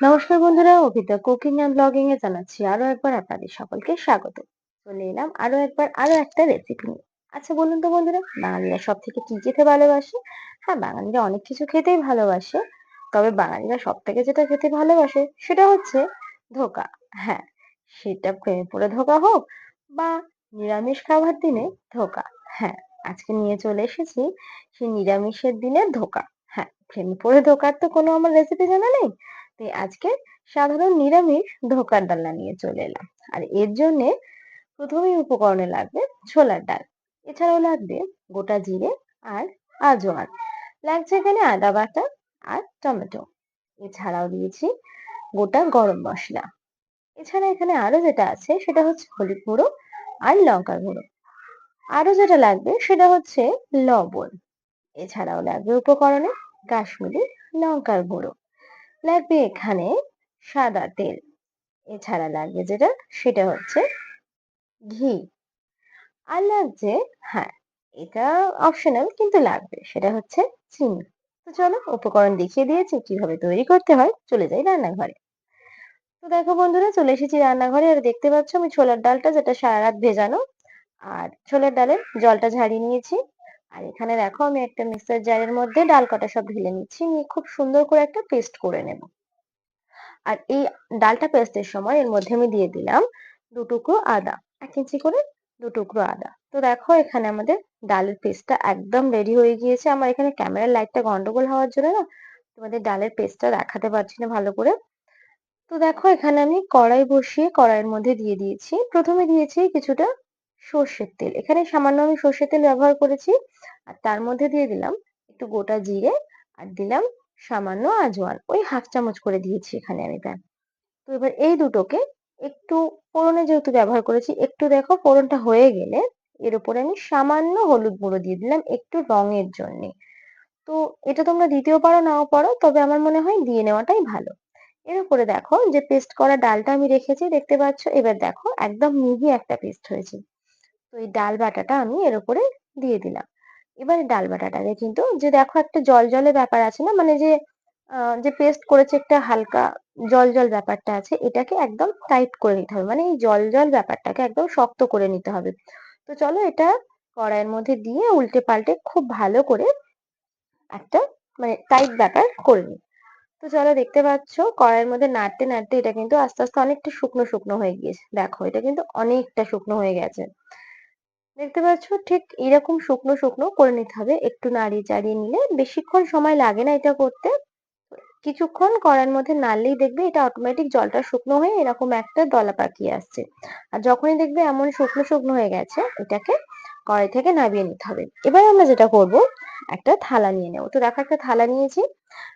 নমস্কার বন্ধুরা, অভিতা cooking and blogging এ জানাচ্ছি আরো একবার আপনাদের সকলকে স্বাগত। চলে এলাম আরো একবার আরো একটা রেসিপি নিয়ে। আচ্ছা বলুন তো বন্ধুরা, বাঙালিরা সব থেকে কি খেতে ভালোবাসে? হ্যাঁ, বাঙালিরা অনেক কিছু খেতেই ভালোবাসে, তবে বাঙালিরা সব থেকে যেটা খেতে ভালোবাসে সেটা হচ্ছে ধোকা। হ্যাঁ, সেটা প্রেমে পড়ে ধোকা হোক বা নিরামিষ খাবার দিনে ধোকা। হ্যাঁ, আজকে নিয়ে চলে এসেছি সেই নিরামিষের দিনের ধোকা। হ্যাঁ, প্রেমে পড়ে ধোকার তো কোনো আমার রেসিপি জানা নেই, তাই আজকে সাধারণ নিরামিষ ধোকার ডালনা নিয়ে চলে এলাম। আর এর জন্য প্রথমেই উপকরণে লাগবে ছোলার ডাল, এছাড়াও লাগবে গোটা জিরে আর আজওয়ান, লাগছে এখানে আদা বাটা আর টমেটো, এছাড়াও দিয়েছি গোটা গরম মশলা। এছাড়া এখানে আরো যেটা আছে সেটা হচ্ছে হলুদ গুঁড়ো আর লঙ্কার গুঁড়ো। আরো যেটা লাগবে সেটা হচ্ছে লবণ। এছাড়াও লাগবে উপকরণে কাশ্মীরি লঙ্কার গুঁড়ো, লাগবে এখানে সাদা তেল, এছাড়া লাগবে যেটা সেটা হচ্ছে ঘি, আর লাগছে, হ্যাঁ, এটা অপশনাল কিন্তু লাগবে, সেটা হচ্ছে চিনি। তো চলো, উপকরণ দেখিয়ে দিয়েছি কিভাবে তৈরি করতে হয়, চলে যাই রান্নাঘরে। তো দেখো বন্ধুরা, চলে এসেছি রান্নাঘরে। আর দেখতে পাচ্ছ আমি ছোলার ডালটা যেটা সারা রাত ভেজানো, আর ছোলার ডালের জলটা ঝারিয়ে নিয়েছি। আর এখানে দেখো আমি একটা মিক্সার জারের মধ্যে ডাল কটা সব ঢেলে নিচ্ছি, নিয়ে খুব সুন্দর করে একটা পেস্ট করে নেব। আর এই ডালটা পেস্টের সময় এর মধ্যে আমি দিয়ে দিলাম ২ টুকরো আদা, ১ ইঞ্চি করে ২ টুকরো আদা। তো দেখো এখানে আমাদের ডালের পেস্টটা একদম রেডি হয়ে গিয়েছে। আমার এখানে ক্যামেরার লাইটটা গন্ডগোল হওয়ার জন্য না তোমাদের ডালের পেস্টটা দেখাতে পারছি না ভালো করে। তো দেখো এখানে আমি কড়াই বসিয়ে কড়াইয়ের মধ্যে দিয়ে দিয়েছি। প্রথমে দিয়েছি কিছুটা সর্ষের তেল। এখানে সামান্য আমি সর্ষের তেল ব্যবহার করেছি। আর তার মধ্যে দিয়ে দিলাম একটু গোটা জিরে আর দিলাম সামান্য আজওয়ান। ওই 1/2 চামচ করে দিয়েছি এখানে আমি। তো এবার এই দুটোকে একটু ফোড়নে যেহেতু ব্যবহার করেছি, একটু দেখো ফোড়নটা হয়ে গেলে এর উপরে আমি সামান্য হলুদ গুঁড়ো দিয়ে দিলাম একটু রঙের জন্যে। তো এটা তোমরা দিতেও পারো নাও পারো, তবে আমার মনে হয় দিয়ে নেওয়াটাই ভালো। এর উপরে দেখো যে পেস্ট করা ডালটা আমি রেখেছি, দেখতে পাচ্ছ, এবার দেখো একদম মিহি একটা পেস্ট হয়েছে। তো এই ডাল বাটাটা আমি এর উপরে দিয়ে দিলাম। এবারে ডাল বাটাটাকে কিন্তু, যে দেখো একটা জল জলে ব্যাপার আছে না, মানে যে পেস্ট করেছে একটা হালকা জল জল ব্যাপারটা আছে, এটাকে একদম টাইট করে নিতে হবে, মানে এই জল জল ব্যাপারটাকে একদম শক্ত করে নিতে হবে। তো চলো এটা কড়াইয়ের মধ্যে দিয়ে উল্টে পাল্টে খুব ভালো করে একটা মানে টাইট ব্যাপার করে নিই। তো চলো, দেখতে পাচ্ছ কড়াইয়ের মধ্যে নাড়তে নাড়তে এটা কিন্তু আস্তে আস্তে অনেকটা শুকনো শুকনো হয়ে গিয়েছে। দেখো এটা কিন্তু অনেকটা শুকনো হয়ে গেছে। দেখতে পাচ্ছ ঠিক এরকম শুকনো শুকনো করে নিতে হবে। একটু নাড়িয়ে চাড়িয়ে নিলে বেশিক্ষণ সময় লাগে না এটা করতে। কিছুক্ষণ কড়াইয়ের মধ্যে নাড়লেই দেখবে এটা অটোমেটিক জলটা শুকনো হয়ে এরকম একটা দলা পাকিয়ে আসছে। আর যখনই দেখবে এমন শুকনো শুকনো হয়ে গেছে, এটাকে কড়াই থেকে নামিয়ে নিতে হবে। এবার আমরা যেটা করব, একটা থালা নিয়ে নেব। তো দেখো একটা থালা নিয়েছি,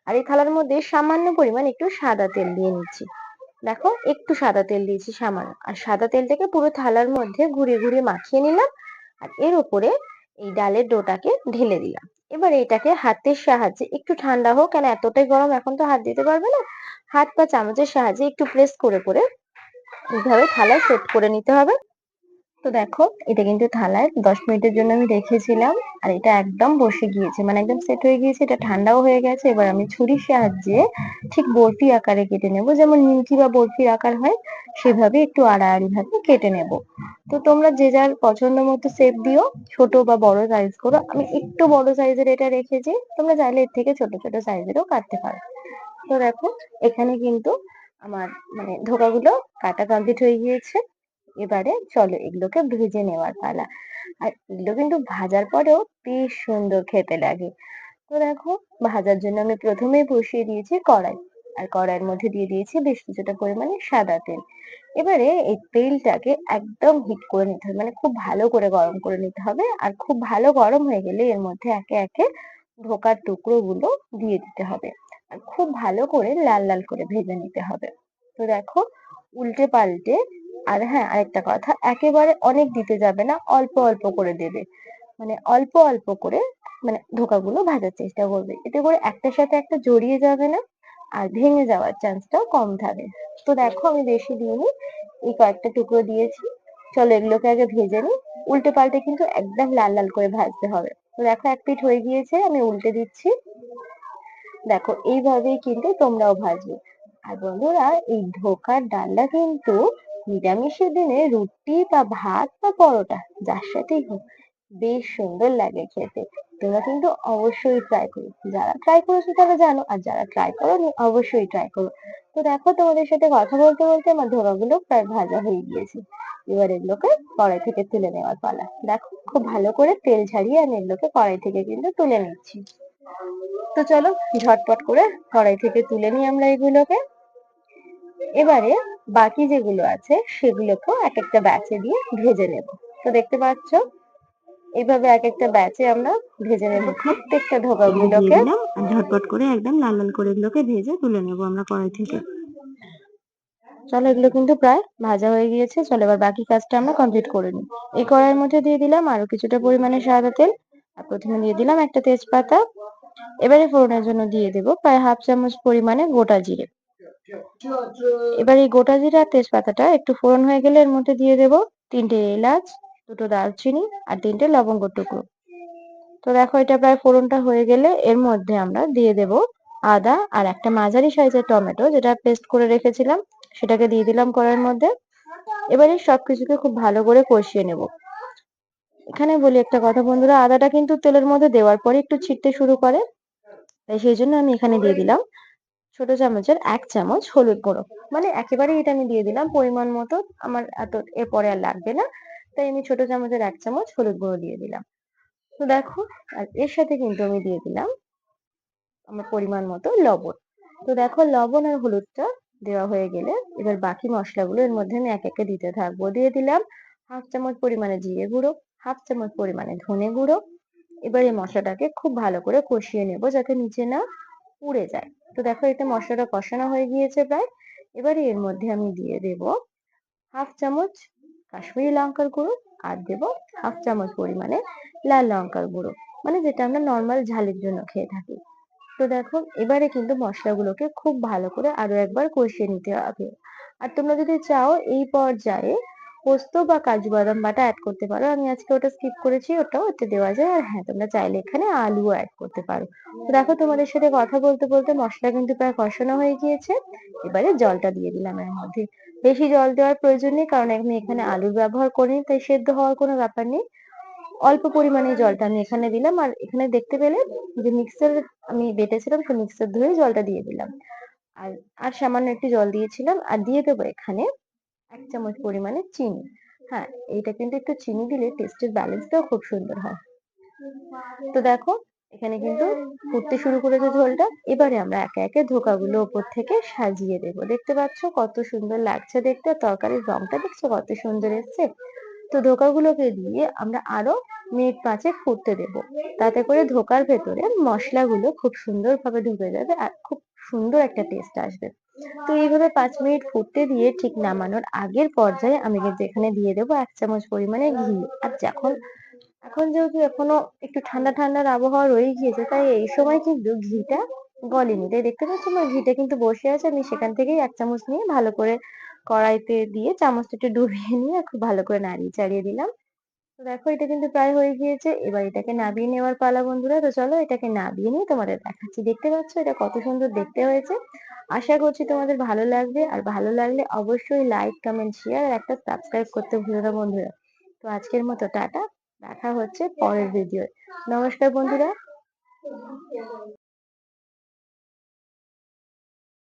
আর এই থালার মধ্যে সামান্য পরিমাণ একটু সাদা তেল দিয়ে নিচ্ছি। দেখো একটু সাদা তেল দিয়েছি সামান্য, আর সাদা তেলটাকে পুরো থালার মধ্যে ঘুরিয়ে ঘুরিয়ে মাখিয়ে নিলাম। আর এর উপরে এই ডালের ডোটাকে ঢেলে দিলাম। এবার এটাকে হাতের সাহায্যে একটু ঠান্ডা হোক, কেন এতটাই গরম এখন তো হাত দিতে পারবে না, হাত বা চামচের সাহায্যে একটু প্রেস করে করে এইভাবে থালায় সেট করে নিতে হবে। তো দেখো এটা কিন্তু থালায় 10 মিনিটের জন্য আমি রেখেছিলাম, আর এটা একদম বসে গিয়েছে, মানে একদম সেট হয়ে গিয়েছে, এটা ঠান্ডাও হয়ে গেছে। এবার আমি ছুরির সাহায্যে ঠিক বরফি আকারে কেটে নেব, যেমন নিমকি বা বরফির আকার হয় সেভাবে একটু আড়াআড়ি ভাবে কেটে নেব। তো তোমরা যে যার পছন্দ মতো শেপ দিও, ছোট বা বড় সাইজ করো। আমি একটু বড় সাইজের এটা রেখেছি, তোমরা চাইলে এর থেকে ছোট ছোট সাইজেরও কাটতে পারো। তো দেখো এখানে কিন্তু আমার মানে ধোকাগুলো কাটা কমপ্লিট হয়ে গিয়েছে। এবারে চলো এগুলোকে ভেজে নেওয়ার পালা। আর এগুলো কিন্তু ভাজার পরেও বেশ সুন্দর খেতে লাগে। তো দেখো ভাজার জন্য আমি প্রথমেই বসিয়ে দিয়েছি কড়াই, আর কড়াইয়ের মধ্যে দিয়ে দিয়েছি বেশ কিছুটা পরিমাণে সাদা তেল। এবারে এই তেলটাকে একদম হিট করে নিতে হবে, মানে খুব ভালো করে গরম করে নিতে হবে। আর খুব ভালো গরম হয়ে গেলে এর মধ্যে একে একে ধোকার টুকরো গুলো দিয়ে দিতে হবে, আর খুব ভালো করে লাল লাল করে ভেজে নিতে হবে। তো দেখো উল্টে পাল্টে, আর হ্যাঁ আরেকটা কথা, একেবারে অনেক দিতে যাবে না, অল্প অল্প করে দেবে, মানে অল্প অল্প করে, মানে ধোকাগুলো ভাজার চেষ্টা করবে, এতে করে একটার সাথে একটা জড়িয়ে যাবে না, আর ভেঙে যাওয়ার চান্সটাও কম থাকে। তো দেখো আমি বেশি দিইনি, এই কয়েকটা টুকরো দিয়েছি। চলো এগুলোকে আগে ভেজে নিই। উল্টে পাল্টে কিন্তু একদম লাল লাল করে ভাজতে হবে। তো দেখো এক পিঠ হয়ে গিয়েছে, আমি উল্টে দিচ্ছি। দেখো এইভাবেই কিন্তু তোমরাও ভাজবে। আর বন্ধুরা, এই ধোকার ডালটা কিন্তু নিরামিষের দিনে রুটি বা ভাত বা পরোটা যার সাথেই হোক বেশ সুন্দর লাগে খেতে। তোমরা কিন্তু অবশ্যই ট্রাই করো, যারা ট্রাই করেছো তারা জানো, আর যারা ট্রাই করোনি অবশ্যই ট্রাই করো। তো দেখো, তোমাদের সাথে কথা বলতে বলতে আমার ধোকাগুলো প্রায় ভাজা হয়ে গিয়েছে। এবার এগুলোকে কড়াই থেকে তুলে নেওয়ার পালা। দেখো, খুব ভালো করে তেল ঝারিয়ে আমি এগুলোকে কড়াই থেকে কিন্তু তুলে নিচ্ছি। তো চলো, ঝটপট করে কড়াই থেকে তুলে নিই আমরা এগুলোকে। এবারে বাকি যেগুলো আছে সেগুলোকেও এক একটা ব্যাচে দিয়ে ভেজে নেব। তো দেখতে পাচ্ছ, এইভাবে এক একটা ব্যাচে আমরা ভেজে নেব প্রত্যেকটা এগুলো দিয়ে ধোকাগুলোকে। দিলাম আর ঝটপট করে একদম লাল লাল করে এগুলোকে ভেজে তুলে নেব আমরা কড়াই থেকে। চলো, এগুলো কিন্তু প্রায় ভাজা হয়ে গিয়েছে। চলো এবার বাকি কাজটা আমরা কমপ্লিট করে নিই। এই কড়াইয়ের মধ্যে দিয়ে দিলাম আরো কিছুটা পরিমাণে সাদা তেল। আর প্রথমে দিয়ে দিলাম একটা তেজপাতা। এবারে ফোড়নের জন্য দিয়ে দেব প্রায় হাফ চামচ পরিমাণে গোটা জিরে। এবার এই গোটা জিরে আর তেজপাতাটা একটু ফোড়ন হয়ে গেলে এর মধ্যে দিয়ে দেব তিনটে এলাচ, দুটো দারচিনি আর তিনটে লবঙ্গ টুকরো। তো দেখো, এটা প্রায় ফোড়নটা হয়ে গেলে এর মধ্যে আমরা দিয়ে দেব আদা আর একটা মাঝারি সাইজের টমেটো যেটা পেস্ট করে রেখেছিলাম, সেটাকে দিয়ে দিলাম কড়াইয়ের মধ্যে। এবারে সবকিছুকে খুব ভালো করে কষিয়ে নেব। এখানে বলি একটা কথা বন্ধুরা, আদাটা কিন্তু তেলের মধ্যে দেওয়ার পরে একটু ছিটতে শুরু করে, তাই সেই জন্য আমি এখানে দিয়ে দিলাম ছোট চামচের 1 চামচ হলুদ গুঁড়ো। মানে একেবারে এটা আমি দিয়ে দিলাম পরিমাণ মতো, আমার এত এরপরে আর লাগবে না, তাই আমি ছোট চামচের 1 চামচ হলুদ গুঁড়ো দিয়ে দিলাম। তো দেখো, আর এর সাথে কিন্তু আমি দিয়ে দিলাম আমার পরিমাণ মতো লবণ। তো দেখো, লবণ আর হলুদটা দেওয়া হয়ে গেলে এবার বাকি মশলাগুলো এর মধ্যে আমি এক একে দিতে থাকবো। দিয়ে দিলাম হাফ চামচ পরিমাণে জিরে গুঁড়ো, হাফ চামচ পরিমাণে ধনে গুঁড়ো। এবার এই মশলাটাকে খুব ভালো করে কষিয়ে নেব যাতে নিচে না পুড়ে যায়। তো দেখো, এটা মশলাটা কষানো হয়ে গিয়েছে প্রায়। এবারে এর মধ্যে আমি দিয়ে দেব হাফ চামচ কাশ্মীরি লঙ্কার গুঁড়ো আর দেব হাফ চামচ পরিমাণে লাল লঙ্কার গুঁড়ো, মানে যেটা আমরা নর্মাল ঝালের জন্য খেয়ে থাকি। তো দেখো, এবারে কিন্তু মশলাগুলোকে খুব ভালো করে আরো একবার কষিয়ে নিতে হবে। আর তোমরা যদি চাও এই পর্যায়ে পোস্ত বা কাজু বাদাম বাটা অ্যাড করতে পারো, আমি আজকে ওটা স্কিপ করেছি, ওটাও এতে দেওয়া যায়। আর হ্যাঁ, তোমরা চাইলে এখানে আলুও অ্যাড করতে পারো। তো দেখো, তোমাদের সাথে কথা বলতে বলতে মশলা কিন্তু প্রায় কষানো হয়ে গিয়েছে। এবারে জলটা দিয়ে দিলাম এর মধ্যে। বেশি জল দেওয়ার প্রয়োজন নেই, কারণ আমি এখানে আলুর ব্যবহার করিনি, তাই সেদ্ধ হওয়ার কোনো ব্যাপার নেই। অল্প পরিমাণে জলটা আমি এখানে দিলাম। আর এখানে দেখতে পেলে যে মিক্সার আমি বেটেছিলাম, সেই মিক্সার ধুয়ে জলটা দিয়ে দিলাম। আর আর সামান্য একটু জল দিয়েছিলাম। আর দিয়ে দেবো এখানে 1 চামচ পরিমাণে চিনি। হ্যাঁ, এইটা কিন্তু একটু চিনি দিলে টেস্টের ব্যালেন্সটাও খুব সুন্দর হয়। তো দেখো, এখানে কিন্তু ফুটতে শুরু করেছে ঝোলটা। এবারে আমরা একে একে ধোকাগুলো ওপর থেকে সাজিয়ে দেব। দেখতে পাচ্ছ কত সুন্দর লাগছে দেখতে, আর তরকারির রংটা দেখছো কত সুন্দর এসছে। তো ধোকাগুলোকে দিয়ে আমরা আরো মিনিট 5 ফুটতে দেব। তাতে করে ধোকার ভেতরে মশলাগুলো খুব সুন্দরভাবে ঢুকে যাবে আর খুব সুন্দর একটা টেস্ট আসবে। তো এইভাবে 5 মিনিট ফুটতে দিয়ে ঠিক নামানোর আগের পর্যায়ে আমি কিন্তু এখানে দিয়ে দেবো 1 চামচ পরিমাণে ঘি। আর যখন এখন যেহেতু এখনো একটু ঠান্ডা ঠান্ডার আবহাওয়া রয়ে গিয়েছে, তাই এই সময় কিন্তু ঘিটা গলেনি, তাই দেখতে পাচ্ছ আমার ঘিটা কিন্তু বসে আছে। আমি সেখান থেকেই 1 চামচ নিয়ে ভালো করে কড়াইতে দিয়ে চামচটা একটু ডুবিয়ে নিয়ে খুব ভালো করে নাড়িয়ে চাড়িয়ে দিলাম। তো দেখো, এটা কিন্তু প্রায় হয়ে গিয়েছে। এবার এটাকে নামিয়ে নেওয়ার পালা বন্ধুরা। তো চলো এটাকে নামিয়ে নিয়ে তোমাদের দেখাচ্ছি। দেখতে পাচ্ছ এটা কত সুন্দর দেখতে হয়েছে। আশা করছি তোমাদের ভালো লাগবে, আর ভালো লাগলে অবশ্যই লাইক, কমেন্ট, শেয়ার আর একটা সাবস্ক্রাইব করতে ভুলো না বন্ধুরা। তো আজকের মতো টাটা, দেখা হচ্ছে পরের ভিডিও। নমস্কার বন্ধুরা।